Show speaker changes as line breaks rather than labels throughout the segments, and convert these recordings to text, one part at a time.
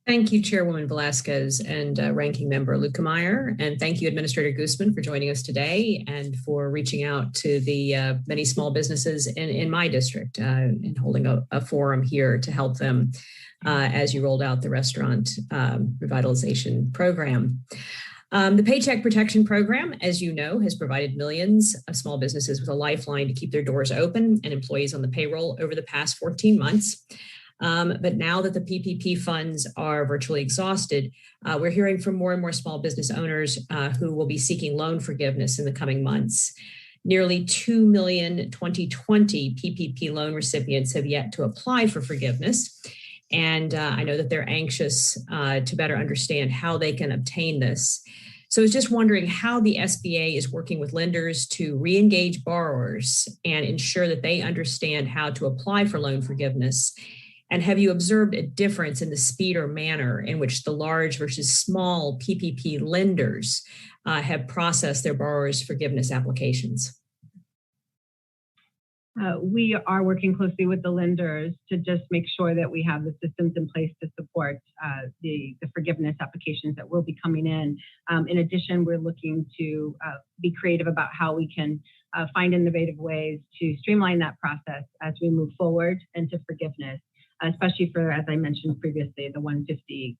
Thank you, Chairwoman Velasquez and Ranking Member Lukemeyer. And thank you, Administrator Guzman, for joining us today and for reaching out to the many small businesses in my district and holding a forum here to help them as you rolled out the restaurant revitalization program. The Paycheck Protection Program, as you know, has provided millions of small businesses with a lifeline to keep their doors open and employees on the payroll over the past 14 months. But now that the PPP funds are virtually exhausted, we're hearing from more and more small business owners who will be seeking loan forgiveness in the coming months. Nearly 2 million 2020 PPP loan recipients have yet to apply for forgiveness. And I know that they're anxious to better understand how they can obtain this. So I was just wondering how the SBA is working with lenders to re-engage borrowers and ensure that they understand how to apply for loan forgiveness. And have you observed a difference in the speed or manner in which the large versus small PPP lenders have processed their borrowers' forgiveness applications?
We are working closely with the lenders to just make sure that we have the systems in place to support the forgiveness applications that will be coming in. In addition, we're looking to be creative about how we can find innovative ways to streamline that process as we move forward into forgiveness, especially for, as I mentioned previously, the $150,000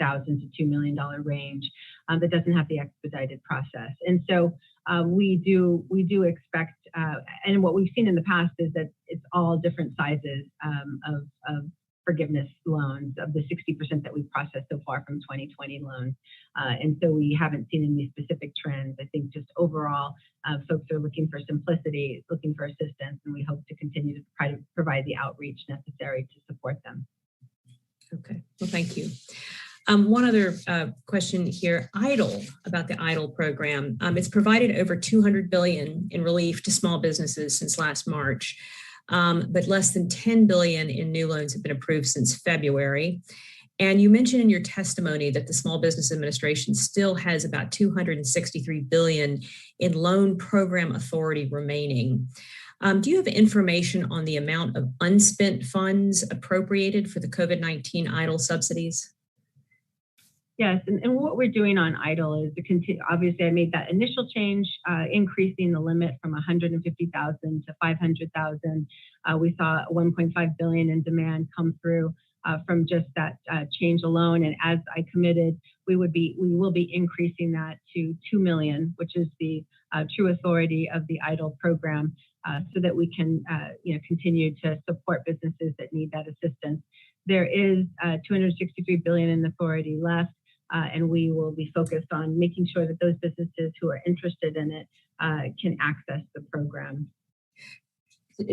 to $2 million range that doesn't have the expedited process. And so we do expect, and what we've seen in the past is that it's all different sizes of forgiveness loans of the 60% that we've processed so far from 2020 loans. And so we haven't seen any specific trends. I think just overall, folks are looking for simplicity, looking for assistance, and we hope to continue to try to provide the outreach necessary to support them.
Okay, well, thank you. One other question here, EIDL, about the EIDL program. It's provided over $200 billion in relief to small businesses since last March, but less than $10 billion in new loans have been approved since February. And you mentioned in your testimony that the Small Business Administration still has about $263 billion in loan program authority remaining. Do you have information on the amount of unspent funds appropriated for the COVID-19 EIDL subsidies?
Yes, and what we're doing on EIDL is to continue. Obviously, I made that initial change, increasing the limit from 150,000 to 500,000. We saw 1.5 billion in demand come through from just that change alone. And as I committed, we will be increasing that to 2 million, which is the true authority of the EIDL program, so that we can continue to support businesses that need that assistance. There is 263 billion in authority left. And we will be focused on making sure that those businesses who are interested in it can access the program.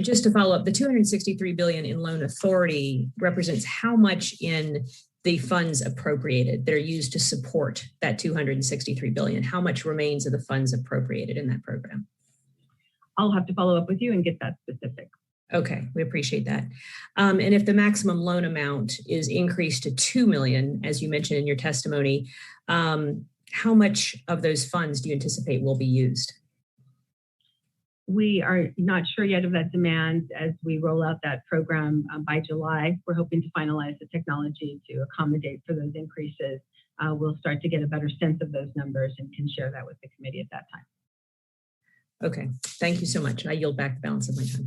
Just to follow up, the 263 billion in loan authority represents how much in the funds appropriated that are used to support that 263 billion? How much remains of the funds appropriated in that program?
I'll have to follow up with you and get that specific.
Okay, we appreciate that. And if the maximum loan amount is increased to 2 million, as you mentioned in your testimony, how much of those funds do you anticipate will be used?
We are not sure yet of that demand as we roll out that program by July. We're hoping to finalize the technology to accommodate for those increases. We'll start to get a better sense of those numbers and can share that with the committee at that time.
Okay, thank you so much. I yield back the balance of my time.